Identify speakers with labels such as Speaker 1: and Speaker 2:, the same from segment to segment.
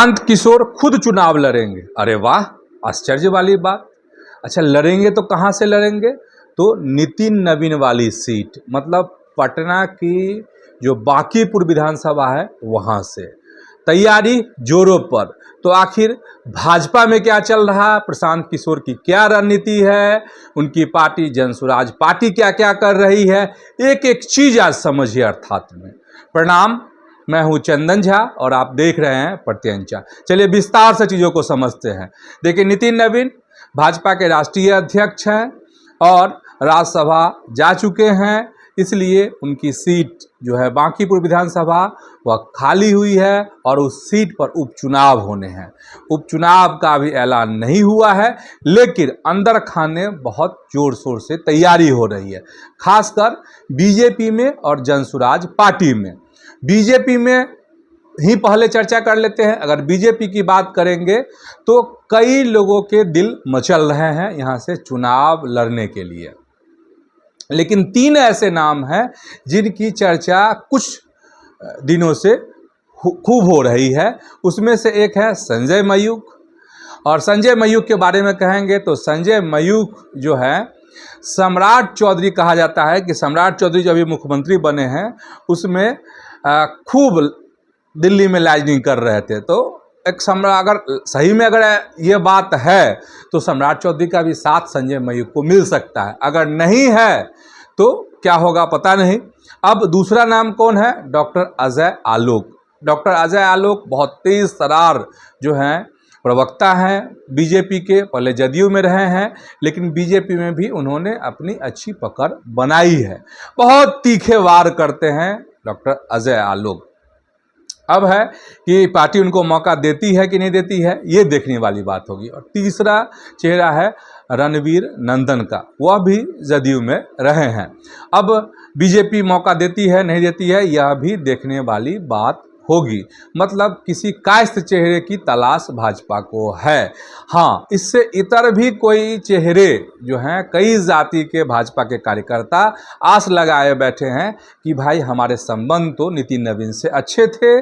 Speaker 1: प्रशांत किशोर खुद चुनाव लड़ेंगे। अरे वाह, आश्चर्य वाली बात। अच्छा, लड़ेंगे तो कहाँ से लड़ेंगे? तो नितिन नवीन वाली सीट, मतलब पटना की जो बांकीपुर विधानसभा है वहाँ से। तैयारी जोरों पर। तो आखिर भाजपा में क्या चल रहा, प्रशांत किशोर की क्या रणनीति है, उनकी पार्टी जनसुराज पार्टी क्या क्या कर रही है, एक एक चीज आज समझिए अर्थात में। प्रणाम, मैं हूं चंदन झा और आप देख रहे हैं प्रत्यंचा। चलिए विस्तार से चीज़ों को समझते हैं। देखिए, नितिन नवीन भाजपा के राष्ट्रीय अध्यक्ष हैं और राज्यसभा जा चुके हैं, इसलिए उनकी सीट जो है बांकीपुर विधानसभा वह खाली हुई है और उस सीट पर उपचुनाव होने हैं। उपचुनाव का भी ऐलान नहीं हुआ है, लेकिन अंदर खाने बहुत जोर शोर से तैयारी हो रही है, खासकर बीजेपी में और जनसुराज पार्टी में। बीजेपी में ही पहले चर्चा कर लेते हैं। अगर बीजेपी की बात करेंगे तो कई लोगों के दिल मचल रहे हैं यहाँ से चुनाव लड़ने के लिए, लेकिन 3 ऐसे नाम हैं जिनकी चर्चा कुछ दिनों से खूब हो रही है। उसमें से एक है संजय मयूख, और संजय मयूख के बारे में कहेंगे तो संजय मयूख जो है सम्राट चौधरी कहा जाता है कि सम्राट चौधरी जो अभी मुख्यमंत्री बने हैं उसमें खूब दिल्ली में लाइजनिंग कर रहे थे। तो एक सम्राट, अगर सही में अगर ये बात है तो सम्राट चौधरी का भी साथ संजय मयूख को मिल सकता है। अगर नहीं है तो क्या होगा पता नहीं। अब दूसरा नाम कौन है? डॉक्टर अजय आलोक। डॉक्टर अजय आलोक बहुत तेज तरार जो हैं प्रवक्ता हैं बीजेपी के, पहले जदयू में रहे हैं लेकिन बीजेपी में भी उन्होंने अपनी अच्छी पकड़ बनाई है। बहुत तीखे वार करते हैं डॉक्टर अजय आलोक। अब है कि पार्टी उनको मौका देती है कि नहीं देती है, ये देखने वाली बात होगी। और तीसरा चेहरा है रणवीर नंदन का, वह भी जदयू में रहे हैं। अब बीजेपी मौका देती है नहीं देती है, यह भी देखने वाली बात होगी। मतलब किसी कायस्थ चेहरे की तलाश भाजपा को है। हाँ, इससे इतर भी कोई चेहरे जो हैं, कई जाति के भाजपा के कार्यकर्ता आस लगाए बैठे हैं कि भाई हमारे संबंध तो नितिन नवीन से अच्छे थे,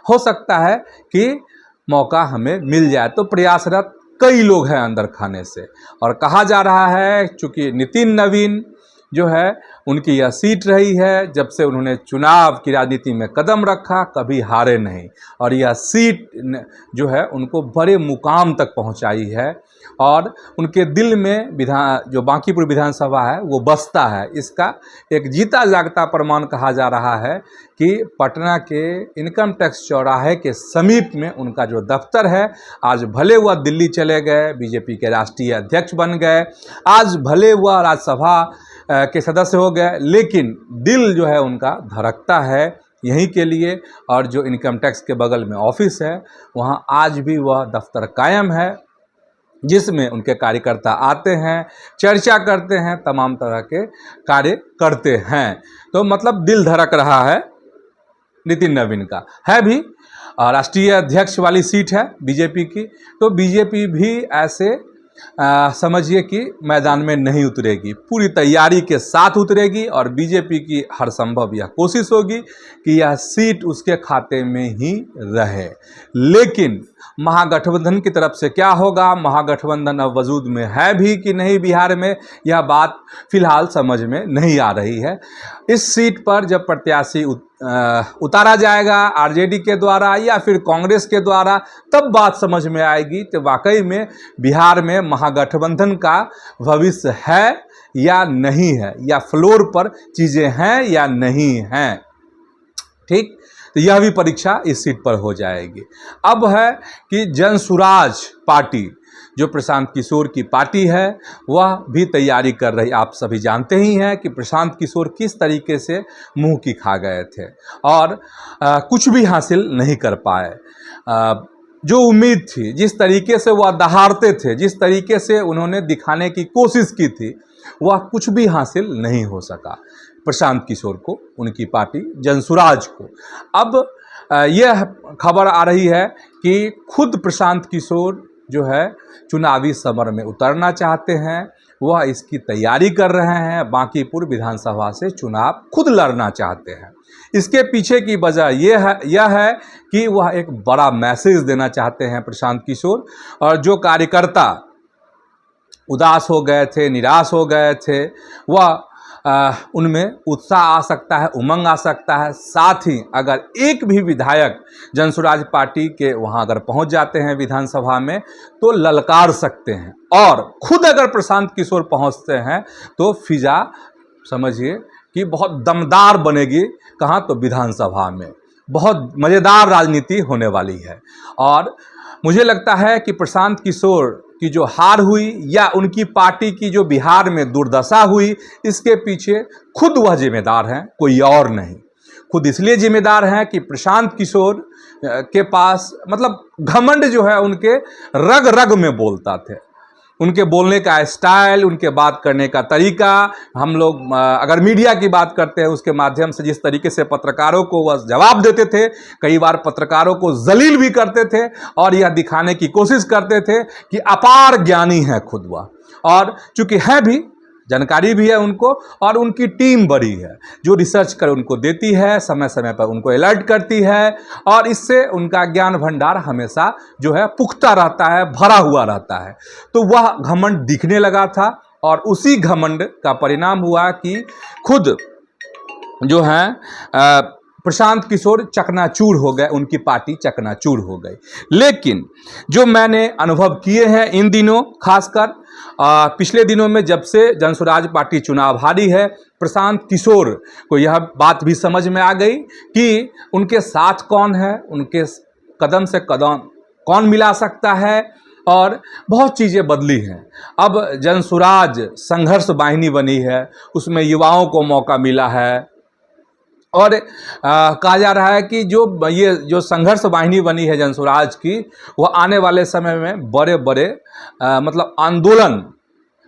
Speaker 1: हो सकता है कि मौका हमें मिल जाए। तो प्रयासरत कई लोग हैं अंदर खाने से, और कहा जा रहा है चूँकि नितिन नवीन जो है उनकी यह सीट रही है, जब से उन्होंने चुनाव की राजनीति में कदम रखा कभी हारे नहीं, और यह सीट जो है उनको बड़े मुकाम तक पहुंचाई है और उनके दिल में जो बांकीपुर विधानसभा है वो बसता है। इसका एक जीता जागता प्रमाण कहा जा रहा है कि पटना के इनकम टैक्स चौराहे के समीप में उनका जो दफ्तर है, आज भले वह दिल्ली चले गए, बीजेपी के राष्ट्रीय अध्यक्ष बन गए, आज भले वह राज्यसभा के सदस्य हो गए, लेकिन दिल जो है उनका धड़कता है यहीं के लिए। और जो इनकम टैक्स के बगल में ऑफिस है वहाँ आज भी वह दफ्तर कायम है, जिसमें उनके कार्यकर्ता आते हैं, चर्चा करते हैं, तमाम तरह के कार्य करते हैं। तो मतलब दिल धड़क रहा है नितिन नवीन का। है भी राष्ट्रीय अध्यक्ष वाली सीट है बीजेपी की, तो बीजेपी भी ऐसे समझिए कि मैदान में नहीं उतरेगी, पूरी तैयारी के साथ उतरेगी और बीजेपी की हर संभव यह कोशिश होगी कि यह सीट उसके खाते में ही रहे। लेकिन महागठबंधन की तरफ से क्या होगा, महागठबंधन अब वजूद में है भी कि नहीं बिहार में, यह बात फिलहाल समझ में नहीं आ रही है। इस सीट पर जब प्रत्याशी उतारा जाएगा आरजेडी के द्वारा या फिर कांग्रेस के द्वारा, तब बात समझ में आएगी कि वाकई में बिहार में महागठबंधन का भविष्य है या नहीं है, या फ्लोर पर चीज़ें हैं या नहीं हैं। ठीक, तो यह भी परीक्षा इस सीट पर हो जाएगी। अब है कि जनसुराज पार्टी जो प्रशांत किशोर की पार्टी है वह भी तैयारी कर रही। आप सभी जानते ही हैं कि प्रशांत किशोर किस तरीके से मुंह की खा गए थे और कुछ भी हासिल नहीं कर पाए। जो उम्मीद थी, जिस तरीके से वह दहाड़ते थे, जिस तरीके से उन्होंने दिखाने की कोशिश की थी, वह कुछ भी हासिल नहीं हो सका प्रशांत किशोर को, उनकी पार्टी जनसुराज को। अब यह खबर आ रही है कि खुद प्रशांत किशोर जो है चुनावी समर में उतरना चाहते हैं, वह इसकी तैयारी कर रहे हैं, बांकीपुर विधानसभा से चुनाव खुद लड़ना चाहते हैं। इसके पीछे की वजह यह है कि वह एक बड़ा मैसेज देना चाहते हैं प्रशांत किशोर, और जो कार्यकर्ता उदास हो गए थे, निराश हो गए थे, वह उनमें उत्साह आ सकता है, उमंग आ सकता है। साथ ही अगर एक भी विधायक जनसुराज पार्टी के वहां अगर पहुंच जाते हैं विधानसभा में तो ललकार सकते हैं, और खुद अगर प्रशांत किशोर पहुंचते हैं तो फिजा समझिए कि बहुत दमदार बनेगी। कहाँ? तो विधानसभा में बहुत मज़ेदार राजनीति होने वाली है। और मुझे लगता है कि प्रशांत किशोर की जो हार हुई या उनकी पार्टी की जो बिहार में दुर्दशा हुई, इसके पीछे खुद वह जिम्मेदार हैं, कोई और नहीं। खुद इसलिए जिम्मेदार हैं कि प्रशांत किशोर के पास मतलब घमंड जो है उनके रग रग में बोलता थे। उनके बोलने का स्टाइल, उनके बात करने का तरीका, हम लोग अगर मीडिया की बात करते हैं उसके माध्यम से जिस तरीके से पत्रकारों को वह जवाब देते थे, कई बार पत्रकारों को जलील भी करते थे और यह दिखाने की कोशिश करते थे कि अपार ज्ञानी है खुद वह, और चूंकि है भी, जानकारी भी है उनको, और उनकी टीम बड़ी है जो रिसर्च कर उनको देती है, समय समय पर उनको अलर्ट करती है, और इससे उनका ज्ञान भंडार हमेशा जो है पुख्ता रहता है, भरा हुआ रहता है। तो वह घमंड दिखने लगा था, और उसी घमंड का परिणाम हुआ कि खुद जो है प्रशांत किशोर चकनाचूर हो गए, उनकी पार्टी चकनाचूर हो गई। लेकिन जो मैंने अनुभव किए हैं इन दिनों, खासकर पिछले दिनों में जब से जनसुराज पार्टी चुनाव हारी है, प्रशांत किशोर को यह बात भी समझ में आ गई कि उनके साथ कौन है, उनके कदम से कदम कौन मिला सकता है, और बहुत चीज़ें बदली हैं। अब जनसुराज संघर्ष वाहिनी बनी है, उसमें युवाओं को मौका मिला है, और कहा जा रहा है कि ये जो संघर्ष वाहिनी बनी है जनसुराज की, वह आने वाले समय में बड़े बड़े मतलब आंदोलन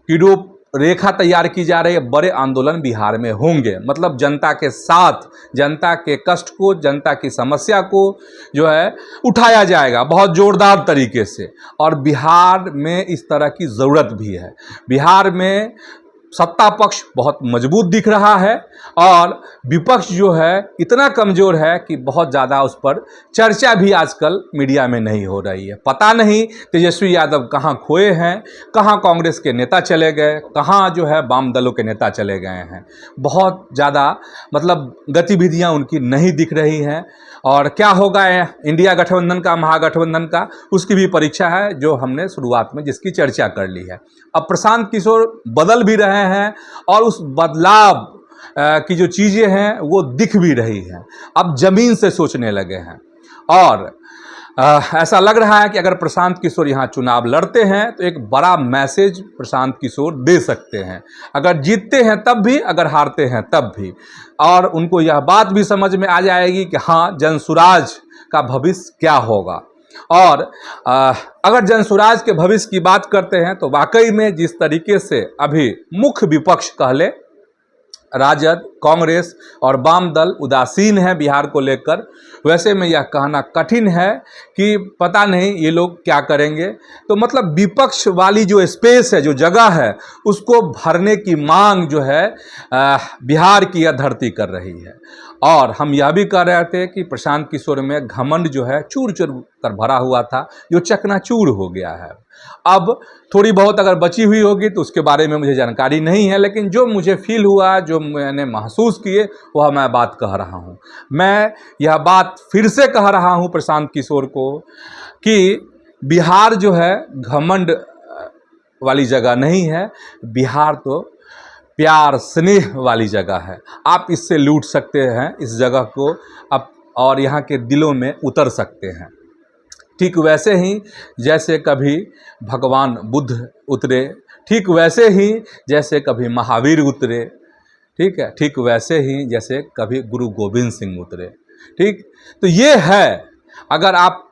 Speaker 1: की रूप रेखा तैयार की जा रही है। बड़े आंदोलन बिहार में होंगे, मतलब जनता के साथ, जनता के कष्ट को, जनता की समस्या को जो है उठाया जाएगा बहुत जोरदार तरीके से। और बिहार में इस तरह की ज़रूरत भी है। बिहार में सत्ता पक्ष बहुत मजबूत दिख रहा है, और विपक्ष जो है इतना कमज़ोर है कि बहुत ज़्यादा उस पर चर्चा भी आजकल मीडिया में नहीं हो रही है। पता नहीं तेजस्वी यादव कहाँ खोए हैं, कहाँ कांग्रेस के नेता चले गए, कहाँ जो है वाम दलों के नेता चले गए हैं। बहुत ज़्यादा मतलब गतिविधियां उनकी नहीं दिख रही हैं। और क्या होगा इंडिया गठबंधन का, महागठबंधन का, उसकी भी परीक्षा है जो हमने शुरुआत में जिसकी चर्चा कर ली है। अब प्रशांत किशोर बदल भी रहे हैं, और उस बदलाव की जो चीज़ें हैं वो दिख भी रही हैं। अब ज़मीन से सोचने लगे हैं, और ऐसा लग रहा है कि अगर प्रशांत किशोर यहाँ चुनाव लड़ते हैं तो एक बड़ा मैसेज प्रशांत किशोर दे सकते हैं। अगर जीतते हैं तब भी, अगर हारते हैं तब भी, और उनको यह बात भी समझ में आ जाएगी कि हाँ, जनसुराज का भविष्य क्या होगा। और अगर जनसुराज के भविष्य की बात करते हैं तो वाकई में जिस तरीके से अभी मुख्य विपक्ष कह ले, राजद, कांग्रेस और वाम दल उदासीन है बिहार को लेकर, वैसे में यह कहना कठिन है कि पता नहीं ये लोग क्या करेंगे। तो मतलब विपक्ष वाली जो स्पेस है, जो जगह है, उसको भरने की मांग जो है बिहार की यह धरती कर रही है। और हम यह भी कह रहे थे कि प्रशांत किशोर में घमंड जो है चूर चूर कर भरा हुआ था, जो चकनाचूर हो गया है। अब थोड़ी बहुत अगर बची हुई होगी तो उसके बारे में मुझे जानकारी नहीं है, लेकिन जो मुझे फील हुआ, जो मैंने महसूस किए, वह मैं बात कह रहा हूँ। मैं यह बात फिर से कह रहा हूँ प्रशांत किशोर को कि बिहार जो है घमंड वाली जगह नहीं है, बिहार तो प्यार स्नेह वाली जगह है। आप इससे लूट सकते हैं इस जगह को अब, और यहाँ के दिलों में उतर सकते हैं। ठीक वैसे ही जैसे कभी भगवान बुद्ध उतरे, ठीक वैसे ही जैसे कभी महावीर उतरे, ठीक है, ठीक वैसे ही जैसे कभी गुरु गोविंद सिंह उतरे। ठीक, तो ये है, अगर आप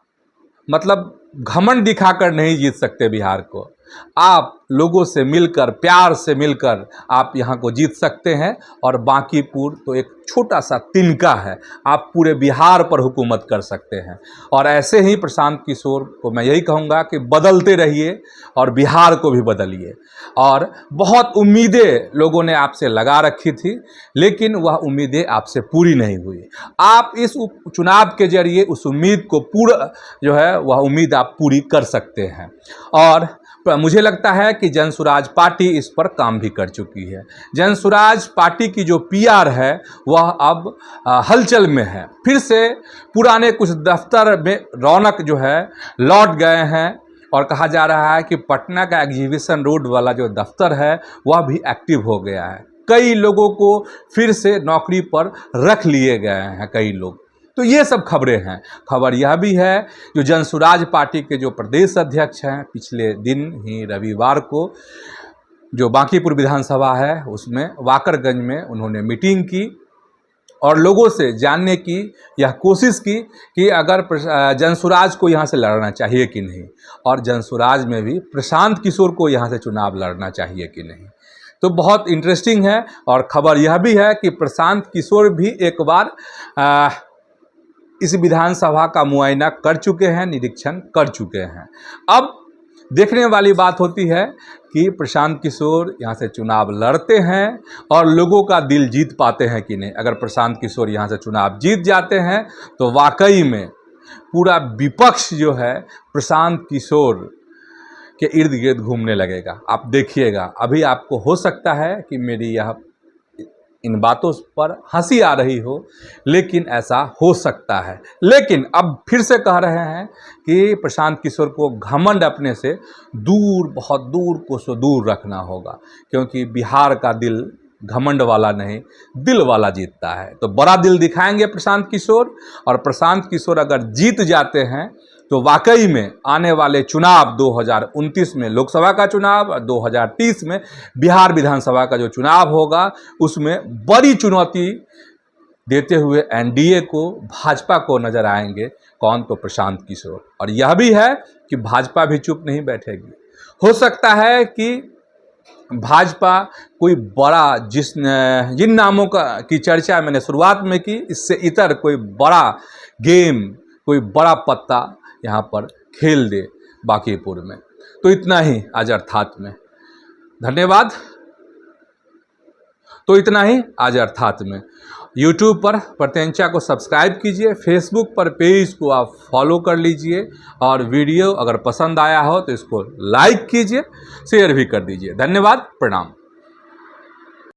Speaker 1: मतलब घमंड दिखाकर नहीं जीत सकते बिहार को, आप लोगों से मिलकर, प्यार से मिलकर आप यहाँ को जीत सकते हैं। और बांकीपुर तो एक छोटा सा तिनका है, आप पूरे बिहार पर हुकूमत कर सकते हैं। और ऐसे ही प्रशांत किशोर को मैं यही कहूँगा कि बदलते रहिए और बिहार को भी बदलिए। और बहुत उम्मीदें लोगों ने आपसे लगा रखी थी, लेकिन वह उम्मीदें आपसे पूरी नहीं हुई। आप इस चुनाव के जरिए उस उम्मीद को पूरा जो है वह उम्मीद आप पूरी कर सकते हैं। और मुझे लगता है कि जनसुराज पार्टी इस पर काम भी कर चुकी है। जनसुराज पार्टी की जो पीआर है वह अब हलचल में है। फिर से पुराने कुछ दफ्तर में रौनक जो है लौट गए हैं। और कहा जा रहा है कि पटना का एग्जीबिशन रोड वाला जो दफ्तर है वह भी एक्टिव हो गया है। कई लोगों को फिर से नौकरी पर रख लिए गए हैं कई लोग। तो ये सब खबरें हैं। खबर यह भी है जो जनसुराज पार्टी के जो प्रदेश अध्यक्ष हैं, पिछले दिन ही रविवार को जो बांकीपुर विधानसभा है उसमें वाकरगंज में उन्होंने मीटिंग की और लोगों से जानने की यह कोशिश की कि अगर जनसुराज को यहाँ से लड़ना चाहिए कि नहीं, और जनसुराज में भी प्रशांत किशोर को यहाँ से चुनाव लड़ना चाहिए कि नहीं। तो बहुत इंटरेस्टिंग है। और खबर यह भी है कि प्रशांत किशोर भी एक बार इस विधानसभा का मुआयना कर चुके हैं, निरीक्षण कर चुके हैं। अब देखने वाली बात होती है कि प्रशांत किशोर यहाँ से चुनाव लड़ते हैं और लोगों का दिल जीत पाते हैं कि नहीं। अगर प्रशांत किशोर यहाँ से चुनाव जीत जाते हैं तो वाकई में पूरा विपक्ष जो है प्रशांत किशोर के इर्द गिर्द घूमने लगेगा। आप देखिएगा, अभी आपको हो सकता है कि मेरी यह इन बातों पर हंसी आ रही हो, लेकिन ऐसा हो सकता है। लेकिन अब फिर से कह रहे हैं कि प्रशांत किशोर को घमंड अपने से दूर, बहुत दूर को सो दूर रखना होगा, क्योंकि बिहार का दिल घमंड वाला नहीं, दिल वाला जीतता है। तो बड़ा दिल दिखाएंगे प्रशांत किशोर, और प्रशांत किशोर अगर जीत जाते हैं तो वाकई में आने वाले चुनाव 2029 में लोकसभा का चुनाव और 2030 में बिहार विधानसभा का जो चुनाव होगा उसमें बड़ी चुनौती देते हुए एनडीए को, भाजपा को नजर आएंगे। कौन? तो प्रशांत किशोर। और यह भी है कि भाजपा भी चुप नहीं बैठेगी। हो सकता है कि भाजपा कोई बड़ा जिन नामों की चर्चा मैंने शुरुआत में की, इससे इतर कोई बड़ा गेम, कोई बड़ा पत्ता यहाँ पर खेल दे बांकीपुर में। तो इतना ही आज अर्थात में। धन्यवाद। तो इतना ही आज अर्थात में। यूट्यूब पर प्रत्यंचा को सब्सक्राइब कीजिए, फेसबुक पर पेज को आप फॉलो कर लीजिए, और वीडियो अगर पसंद आया हो तो इसको लाइक कीजिए, शेयर भी कर दीजिए। धन्यवाद, प्रणाम।